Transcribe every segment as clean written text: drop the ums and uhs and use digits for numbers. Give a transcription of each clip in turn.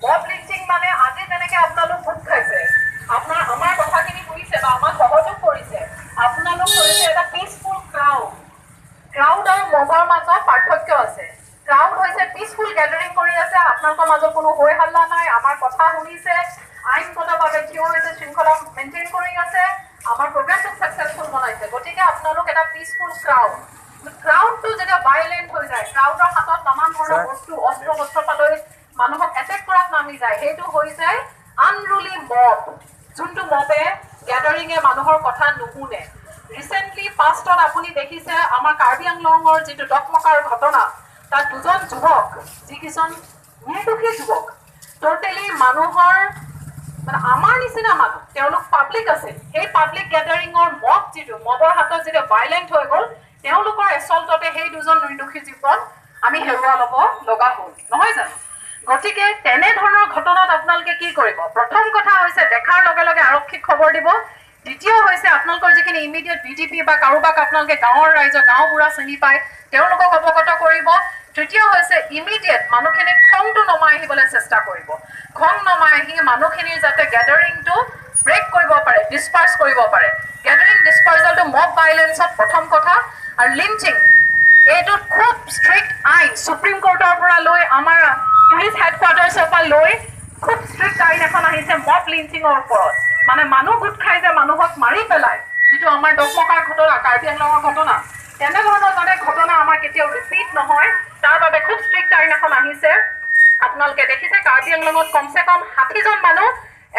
মব লিঞ্চিং মানে আজি যেনেকে আপোনালোক ভোট খাইছে, আমাৰ কথাখিনি শুনিছে বা আমাক সহযোগ কৰিছে, আপোনালোক কৰিছে এটা পিচফুল ক্ৰাউড আৰু মবৰ মাজত পাৰ্থক্য আছে। ক্ৰাউড হৈছে পিচফুল গেদাৰিং কৰি আছে, আপোনালোকৰ মাজত কোনো হৈ হাল্লা নাই, আমাৰ কথা শুনিছে, আইনগতভাৱে থিয় হৈছে, শৃংখলা মেইনটেইন কৰি আছে, আমাৰ প্ৰগ্ৰেমটোক ছাকচেছফুল বনাইছে। গতিকে আপোনালোক এটা পিচফুল ক্ৰাউডটো যেতিয়া ভাইলেণ্ট হৈ যায়, ক্ৰাউডৰ হাতত নানান ধৰণৰ বস্তু অস্ত্ৰ পালৈ মানুহক এটেক কৰাত নামি যায়, সেইটো হৈ যায় আনৰুলি মব, যোনটো মবে গেদাৰিঙে মানুহৰ কথা নুশুনে। ৰিচেণ্টলি পাষ্টত আপুনি দেখিছে আমাৰ কাৰ্বি আংলঙৰ যিটো ডকমকাৰ ঘটনা, তাত দুজন যুৱক, যিকেইজন নিৰ্দোষী যুৱক, টোটেলি মানুহৰ মানে আমাৰ নিচিনা মানুহ, তেওঁলোক পাব্লিক আছিল, সেই পাব্লিক গেদাৰিঙৰ মবৰ হাতত যেতিয়া ভাইলেণ্ট হৈ গ'ল, তেওঁলোকৰ এচল্টতে সেই দুজন নিৰ্দোষী জীৱন আমি হেৰুৱা ল'ব লগা হ'ল, নহয় জানো? গতিকে তেনেধৰণৰ ঘটনাত আপোনালোকে কি কৰিব? প্ৰথম কথা হৈছে দেখাৰ লগে লগে আৰক্ষীক খবৰ দিব। দ্বিতীয় হৈছে আপোনালোকৰ যিখিনি ইমিডিয়েট VDP বা কাৰোবাক আপোনালোকে গাঁৱৰ ৰাইজৰ গাঁওবুঢ়া চিনি পায়, তেওঁলোকক অৱগত কৰিব। তৃতীয় হৈছে ইমিডিয়েট মানুহখিনিক খংটো নমাই আহিবলৈ চেষ্টা কৰিব। খং নমাই আহি মানুহখিনিৰ যাতে গেদাৰিংটো ব্ৰেক কৰিব পাৰে, ডিছপাৰ্চ কৰিব পাৰে। গেদাৰিং ডিছপাৰ্চেলটো মব ভাইলেন্সত প্ৰথম কথা। আৰু লিঞ্চিং, এইটোত খুব ষ্ট্ৰিক্ট আইন, সুপ্ৰিম কোৰ্টৰ পৰা লৈ আমাৰ পুলিচ হেডকোৱাৰ্টাৰ্ছৰ পৰা লৈ খুব ষ্ট্ৰিক্ট আইন এখন আহিছে মব লিঞ্চিঙৰ ওপৰত। মানে মানুহ গোট খাই যে মানুহক মাৰি পেলায়, যিটো আমাৰ ডকমকাৰ ঘটনা, কাৰ্বি আংলঙৰ ঘটনা, তেনেধৰণৰ যাতে ঘটনা আমাৰ কেতিয়াও ৰিপিট নহয়, তাৰ বাবে খুব ষ্ট্ৰিক্ট আইন এখন আহিছে। আপোনালোকে দেখিছে কাৰ্বি আংলঙত কমচে কম 60জন মানুহ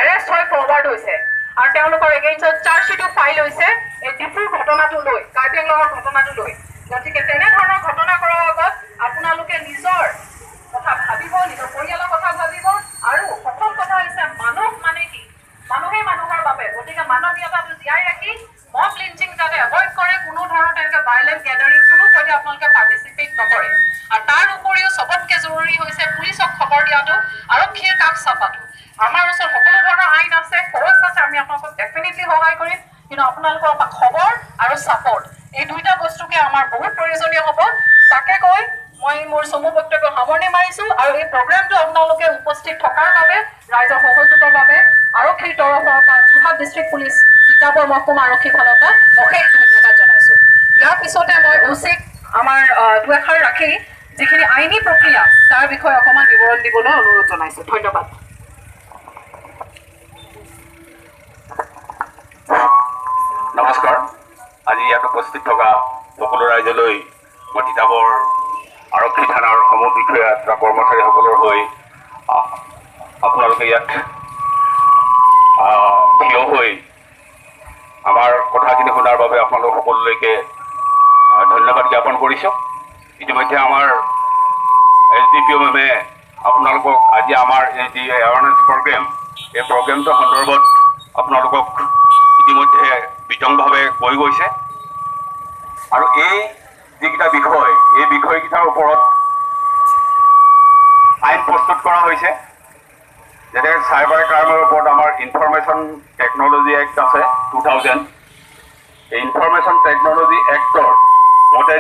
এৰেষ্ট হৈ ফৰৱাৰ্ড হৈছে, আৰু তেওঁলোকৰ এগেইনষ্টত চাৰ্জশ্বিটো ফাইল হৈছে এই ডিফুৰ ঘটনাটো লৈ, কাৰ্বি আংলঙৰ ঘটনাটো লৈ। গতিকে তেনেধৰণৰ ঘটনা কৰাৰ আগত আপোনালোকে নিজৰ কথা ভাবিব, নিজৰ পৰিয়ালৰ কথা ভাবিব। আৰু প্ৰথম কথা হৈছে মানুহ মানে কি? মানুহে মানুহৰ বাবে। গতিকে মানৱীয়তাটো জীয়াই ৰাখি মব লিঞ্চিং যাতে এভইড কৰে, কোনো ধৰণৰ তেনেকৈ ভাইলেণ্ট গেদাৰিং কোনো যদি আপোনালোকে পাৰ্টিচিপেট নকৰে। আৰু তাৰ উপৰিও চবতকৈ জৰুৰী হৈছে পুলিচক খবৰ দিয়াটো, আৰক্ষীৰ কাষ চাপাটো। আমাৰ ওচৰত সকলো ধৰণৰ আইন আছে, খৰচ আছে, আমি আপোনালোকক ডেফিনেটলি সহায় কৰিম, কিন্তু আপোনালোকৰ খবৰ আৰু ছাপৰ্ট, এই দুইটা বস্তুকে আমাৰ বহুত প্ৰয়োজনীয় হ'ব। তাকে কৈ মই মোৰ চমু বক্তব্য সামৰণি মাৰিছো। আৰু এই প্ৰগ্ৰেমটো আপোনালোকে উপস্থিত থকাৰ বাবে, ৰাইজৰ সহযোগৰ বাবে আৰক্ষীৰ তৰফৰ পৰা যোৰহাট ডিষ্ট্ৰিক্ট পুলিচ তিতাবৰ মহকুমা আৰক্ষীৰ ফালৰ পৰা অশেষ ধন্যবাদ জনাইছো। ইয়াৰ পিছতে মই উচিত আমাৰ দুএষাৰ ৰাখি যিখিনি আইনী প্ৰক্ৰিয়া তাৰ বিষয়ে অকণমান বিৱৰণ দিবলৈ অনুৰোধ জনাইছো। ধন্যবাদ। নমস্কাৰ। আজি ইয়াত উপস্থিত থকা সকলো ৰাইজলৈ মই তিতাবৰ আৰক্ষী থানাৰ সমূহ বিষয়া তথা কৰ্মচাৰীসকলৰ হৈ আপোনালোকে ইয়াত থিয় হৈ আমাৰ কথাখিনি শুনাৰ বাবে আপোনালোক সকলোলৈকে ধন্যবাদ জ্ঞাপন কৰিছোঁ। ইতিমধ্যে আমাৰ SDPO মেমে আপোনালোকক আজি আমাৰ এই যি এৱাৰনেছ প্ৰগ্ৰেম, এই প্ৰগ্ৰেমটোৰ সন্দৰ্ভত আপোনালোকক ইতিমধ্যে বিতংভাৱে কৈ গৈছে। আৰু এই যিকেইটা বিষয়, এই বিষয়কেইটাৰ ওপৰত আইন প্ৰস্তুত কৰা হৈছে। যেনে চাইবাৰ ক্ৰাইমৰ ওপৰত আমাৰ ইনফৰমেশ্যন টেকন'লজি এক্ট আছে 2000। এই ইনফৰমেশ্যন টেকন'লজি এক্টৰ মতে